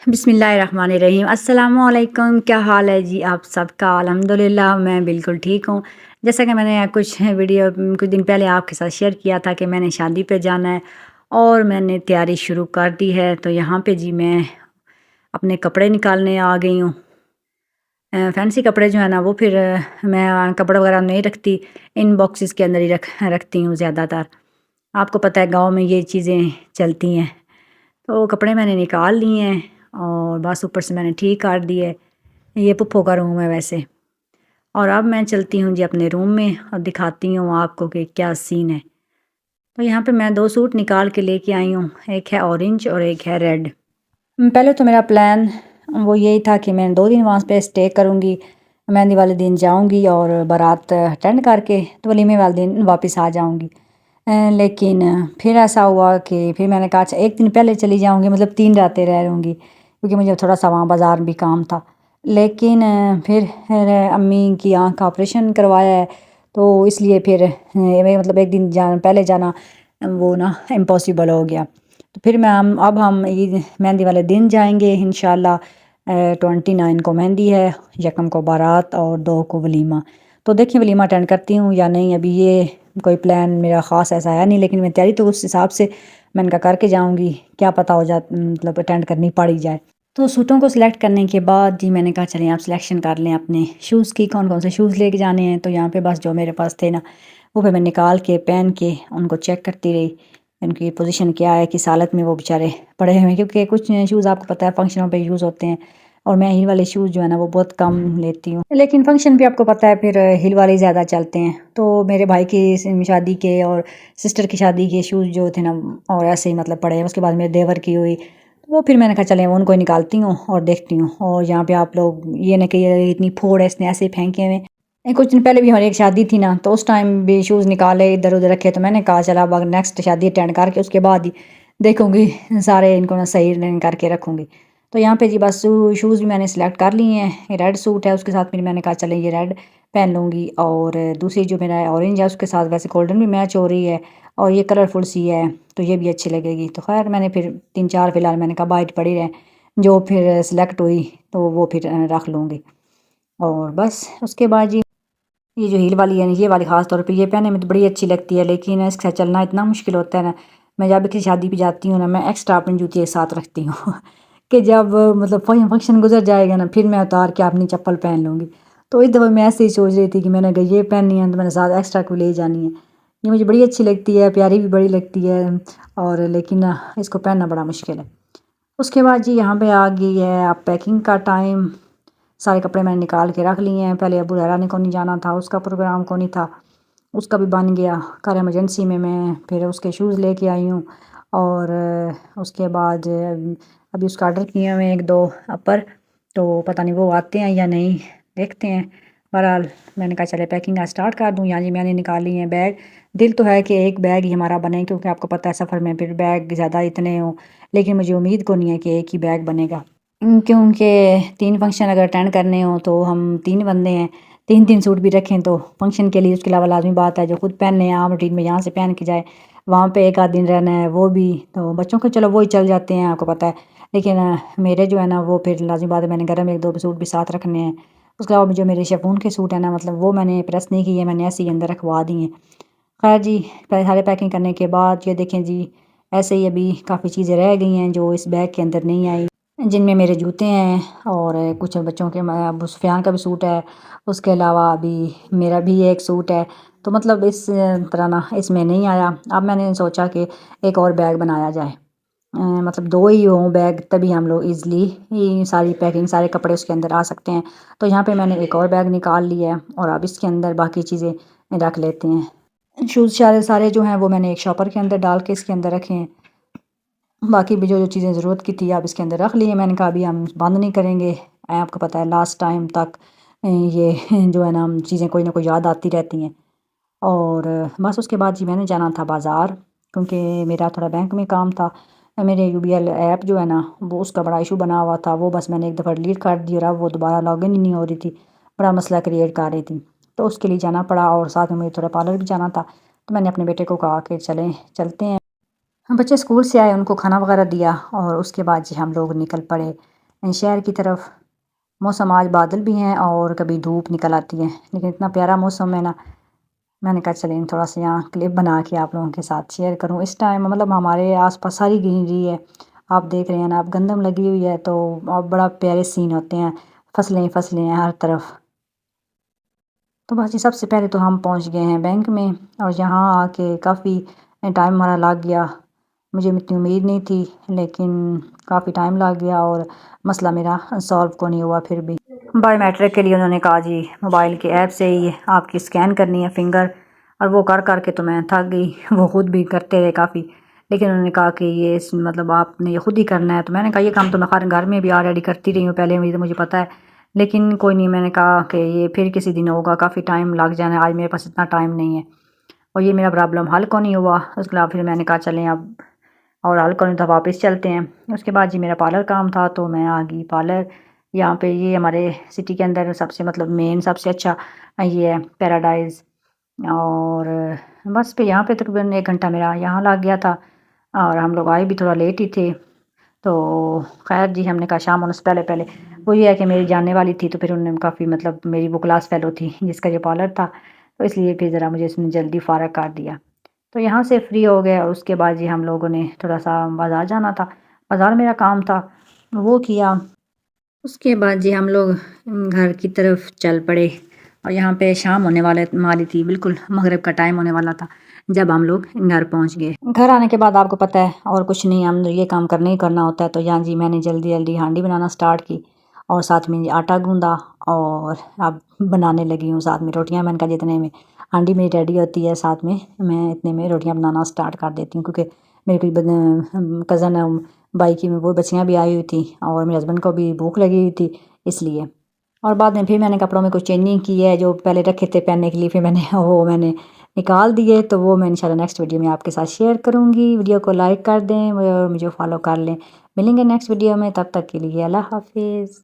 बिस्मिल्लाहिर्रहमानिर्रहीम। अस्सलामु अलैकुम। क्या हाल है जी आप सबका? अल्हम्दुलिल्लाह मैं बिल्कुल ठीक हूँ। जैसा कि मैंने कुछ दिन पहले आपके साथ शेयर किया था कि मैंने शादी पे जाना है और मैंने तैयारी शुरू कर दी है। तो यहाँ पे जी मैं अपने कपड़े निकालने आ गई हूँ। फैंसी कपड़े जो है ना वो फिर मैं कपड़े वगैरह नहीं रखती, इन बॉक्सेस के अंदर ही रखती हूँ ज़्यादातर। आपको पता है गाँव में ये चीज़ें चलती हैं। तो कपड़े मैंने निकाल लिए हैं और बस ऊपर से मैंने ठीक कर दिए। ये पुप्पो का रूम है वैसे। और अब मैं चलती हूँ जी अपने रूम में और दिखाती हूँ आपको कि क्या सीन है। तो यहाँ पे मैं 2 सूट निकाल के लेके आई हूँ, एक है ऑरेंज और एक है रेड। पहले तो मेरा प्लान वो यही था कि मैं 2 दिन वहाँ पे स्टे करूँगी। मेहंदी वाले दिन जाऊँगी और बारात अटेंड करके तो वलीमे वाले दिन वापस आ जाऊँगी। लेकिन फिर ऐसा हुआ कि फिर मैंने कहा अच्छा 1 दिन पहले चली जाऊँगी, मतलब 3 रातें रह लूँगी क्योंकि मुझे थोड़ा-सा वहाँ बाज़ार भी काम था। लेकिन फिर अम्मी की आँख का ऑपरेशन करवाया है, तो इसलिए फिर मतलब 1 दिन पहले जाना वो ना इम्पॉसिबल हो गया। तो फिर अब हम ईद मेहंदी वाले दिन जाएँगे इंशाल्लाह। 29 को मेहंदी है, यकम को बारात और 2 को वलीमा। तो देखिए वलीमा अटेंड करती हूँ या नहीं, अभी ये कोई प्लान मेरा ख़ास ऐसा है नहीं, लेकिन मैं तैयारी तो उस हिसाब से मैंने कहा करके जाऊँगी, क्या पता मतलब अटेंड करनी पड़ ही जाए। तो सूटों को सिलेक्ट करने के बाद जी मैंने कहा चलें आप सिलेक्शन कर लें अपने शूज़ की, कौन-कौन से शूज़ लेके जाने हैं। तो यहाँ पे बस जो मेरे पास थे ना, वो फिर मैं निकाल के पहन के उनको चेक करती रही, उनकी पोजीशन क्या है, किस हालत में वो बेचारे पड़े हुए हैं। क्योंकि कुछ शूज़ आपको पता है फंक्शनों पे यूज़ होते हैं और मैं हील वाले शूज़ जो है ना वो बहुत कम लेती हूँ। लेकिन फंक्शन पे आपको पता है फिर हील वाले ज़्यादा चलते हैं। तो मेरे भाई की शादी के और सिस्टर की शादी के शूज़ जो थे ना और ऐसे ही मतलब पड़े हैं। उसके बाद मेरे देवर की हुई, तो वो फिर मैंने कहा चलें उनको ही निकालती हूँ और देखती हूँ। और यहाँ पे आप लोग ये ना कि इतनी फोड़ है इसने ऐसे ही फेंके हुए। कुछ दिन पहले भी हमारी एक शादी थी ना, तो उस टाइम भी शूज़ निकाले इधर उधर रखे, तो मैंने कहा चला अब नेक्स्ट शादी अटेंड करके उसके बाद ही देखूँगी सारे इनको ना सही करके रखूँगी। तो यहाँ पे जी बस शूज़ भी मैंने सेलेक्ट कर लिए हैं। ये रेड सूट है, उसके साथ फिर मैंने कहा चलें ये रेड पहन लूँगी और दूसरी जो मेरा ऑरेंज है उसके साथ वैसे गोल्डन भी मैच हो रही है और ये कलरफुल सी है तो ये भी अच्छी लगेगी। तो खैर मैंने फिर 3-4 फ़िलहाल मैंने कहा बाइट पड़ी रहे, जो फिर सेलेक्ट हुई तो वो फिर रख लूँगी। और बस उसके बाद जी ये जो हील वाली है ना, ये वाली ख़ास तौर पे ये पहनने में तो बड़ी अच्छी लगती है, लेकिन इसके साथ चलना इतना मुश्किल होता है ना। मैं जब किसी शादी पे जाती हूँ ना, मैं एक्स्ट्रा अपनी जूती एक साथ रखती हूँ कि जब मतलब फंक्शन गुजर जाएगा ना, फिर मैं उतार के अपनी चप्पल पहन लूँगी। तो इस दफ़ा मैं ऐसे ही सोच रही थी कि मैंने अगर ये पहननी है तो मैंने साथ एक्स्ट्रा को ले जानी है। ये मुझे बड़ी अच्छी लगती है, प्यारी भी बड़ी लगती है और लेकिन इसको पहनना बड़ा मुश्किल है। उसके बाद जी यहाँ पे आ गई है अब पैकिंग का टाइम। सारे कपड़े मैंने निकाल के रख लिए हैं। पहले अबू हैरानी को नहीं जाना था, उसका प्रोग्राम को नहीं था, उसका भी बन गया। कार इमरजेंसी में मैं फिर उसके शूज़ लेके आई हूँ और उसके बाद अभी उसका ऑर्डर किए हुए हैं 1-2 अपर, तो पता नहीं वो आते हैं या नहीं, देखते हैं। बहरहाल मैंने कहा चले पैकिंग आज स्टार्ट कर दूँ। यहाँ जी मैंने निकाली हैं बैग। दिल तो है कि एक बैग ही हमारा बने, क्योंकि आपको पता है सफ़र में फिर बैग ज़्यादा इतने हों, लेकिन मुझे उम्मीद को नहीं है कि एक ही बैग बनेगा। क्योंकि 3 फंक्शन अगर अटेंड करने हों तो हम 3 बंदे हैं, 3-3 सूट भी रखें तो फंक्शन के लिए उसके अलावा लाज़मी बात है जो खुद पहनने हैं आम रूटीन में यहाँ से पहन के जाए, वहाँ पे 1 आध दिन रहना है वो भी। तो बच्चों को चलो वो ही चल जाते हैं आपको पता है, लेकिन मेरे जो है ना वो फिर लाज़मी बात है मैंने गरम 1-2 सूट भी साथ रखने हैं। उसके अलावा जो मेरे शिफॉन के सूट हैं ना, मतलब वो मैंने प्रेस नहीं किए, मैंने ऐसे ही अंदर रखवा दिए हैं। खैर जी सारे पैकिंग करने के बाद ये देखें जी ऐसे ही अभी काफ़ी चीज़ें रह गई हैं जो इस बैग के अंदर नहीं आई, जिनमें मेरे जूते हैं और कुछ बच्चों के अबू सुफ़ियान का भी सूट है। उसके अलावा अभी मेरा भी एक सूट है। तो मतलब इस तरह ना इसमें नहीं आया। अब मैंने सोचा कि एक और बैग बनाया जाए। मतलब 2 ही हों बैग, तभी हम लोग ईज़िली सारी पैकिंग सारे कपड़े उसके अंदर आ सकते हैं। तो यहाँ पे मैंने एक और बैग निकाल लिया है और अब इसके अंदर बाकी चीज़ें रख लेते हैं। शूज़ सारे सारे जो हैं वो मैंने एक शॉपर के अंदर डाल के इसके अंदर रखे हैं। बाकी भी जो चीज़ें ज़रूरत की थी आप इसके अंदर रख लिए। मैंने कहा अभी हम बंद नहीं करेंगे, आपको पता है लास्ट टाइम तक ये जो है ना चीज़ें कोई ना कोई याद आती रहती हैं। और बस उसके बाद जी मैंने जाना था बाज़ार, क्योंकि मेरा थोड़ा बैंक में काम था। मेरे यूबीएल ऐप जो है ना वो उसका बड़ा इशू बना हुआ था, वो बस मैंने एक दफ़ा डिलीट कर दी और अब वो दोबारा लॉगिन ही नहीं हो रही थी, बड़ा मसला क्रिएट कर रही थी। तो उसके लिए जाना पड़ा और साथ में मुझे थोड़ा पार्लर भी जाना था। तो मैंने अपने बेटे को कहा कि चलते हैं। हम बच्चे स्कूल से आए, उनको खाना वगैरह दिया और उसके बाद जी हम लोग निकल पड़े شہر کی طرف۔ موسم آج بادل بھی ہیں اور کبھی دھوپ نکل آتی ہے، لیکن اتنا پیارا موسم ہے نا، میں نے کہا چلیں تھوڑا سا یہاں کلپ بنا کے آپ لوگوں کے ساتھ شیئر کروں۔ اس ٹائم مطلب ہمارے آس پاس ساری گرینری ہے، آپ دیکھ رہے ہیں نا، اب گندم لگی ہوئی ہے تو اب بڑا پیارے سین ہوتے ہیں، فصلیں فصلیں ہیں ہر طرف۔ تو بس جی سب سے پہلے تو ہم پہنچ گئے ہیں بینک میں، اور یہاں آ کے کافی ٹائم ہمارا لگ گیا، مجھے اتنی امید نہیں تھی، لیکن کافی ٹائم لگ گیا اور مسئلہ میرا سالو کو نہیں ہوا۔ پھر بھی بایو میٹرک کے لیے انہوں نے کہا جی موبائل کے ایپ سے ہی آپ کی اسکین کرنی ہے فنگر، اور وہ کر کر کے تو میں تھک گئی، وہ خود بھی کرتے رہے کافی، لیکن انہوں نے کہا کہ یہ مطلب آپ نے یہ خود ہی کرنا ہے۔ تو میں نے کہا یہ کام تو میں گھر میں بھی آلریڈی کرتی رہی ہوں پہلے، مجھے پتہ ہے، لیکن کوئی نہیں، میں نے کہا کہ یہ پھر کسی دن ہوگا، کافی ٹائم لگ جانا ہے، آج میرے پاس اتنا ٹائم نہیں ہے، اور یہ میرا پرابلم حل کو نہیں ہوا۔ اس کے بعد پھر میں نے کہا چلیں اب، اور حل کو نہیں تھا واپس چلتے ہیں۔ اس کے بعد جی میرا پارلر کام تھا تو میں آ گئی پارلر۔ یہاں پہ یہ ہمارے سٹی کے اندر سب سے مطلب مین سب سے اچھا یہ ہے پیراڈائز، اور بس پہ یہاں پہ تقریباً 1 گھنٹہ میرا یہاں لگ گیا تھا، اور ہم لوگ آئے بھی تھوڑا لیٹ ہی تھے، تو خیر جی ہم نے کہا شام ہونے سے پہلے پہلے، وہ یہ ہے کہ میری جاننے والی تھی تو پھر انہوں نے کافی مطلب میری وہ کلاس فیلو تھی جس کا یہ پارلر تھا، تو اس لیے پھر ذرا مجھے اس نے جلدی فارغ کر دیا، تو یہاں سے فری ہو گئے۔ اور اس کے بعد جی ہم لوگوں نے تھوڑا سا بازار جانا تھا، بازار میرا کام تھا وہ کیا۔ اس کے بعد جی ہم لوگ گھر کی طرف چل پڑے، اور یہاں پہ شام ہونے والی تھی، بالکل مغرب کا ٹائم ہونے والا تھا جب ہم لوگ گھر پہنچ گئے۔ گھر آنے کے بعد آپ کو پتہ ہے اور کچھ نہیں، ہم یہ کام کرنا ہی کرنا ہوتا ہے، تو یہاں جی میں نے جلدی جلدی ہانڈی بنانا سٹارٹ کی، اور ساتھ میں آٹا گوندا، اور اب بنانے لگی ہوں ساتھ میں روٹیاں۔ میں نے کہا جتنے میں ہانڈی میری ریڈی ہوتی ہے ساتھ میں اتنے میں روٹیاں بنانا سٹارٹ کر دیتی ہوں، کیونکہ میری کوئی کزن بھائی کی وہ بچیاں بھی آئی ہوئی تھیں، اور میرے ہسبینڈ کو بھی بھوک لگی ہوئی تھی اس لیے۔ اور بعد میں پھر میں نے کپڑوں میں کچھ چینجنگ کی ہے، جو پہلے رکھے تھے پہننے کے لیے، پھر میں نے نکال دیے، تو وہ میں انشاءاللہ نیکسٹ ویڈیو میں آپ کے ساتھ شیئر کروں گی۔ ویڈیو کو لائک کر دیں اور مجھے فالو کر لیں۔ ملیں گے نیکسٹ ویڈیو میں، تب تک کے لیے اللہ حافظ۔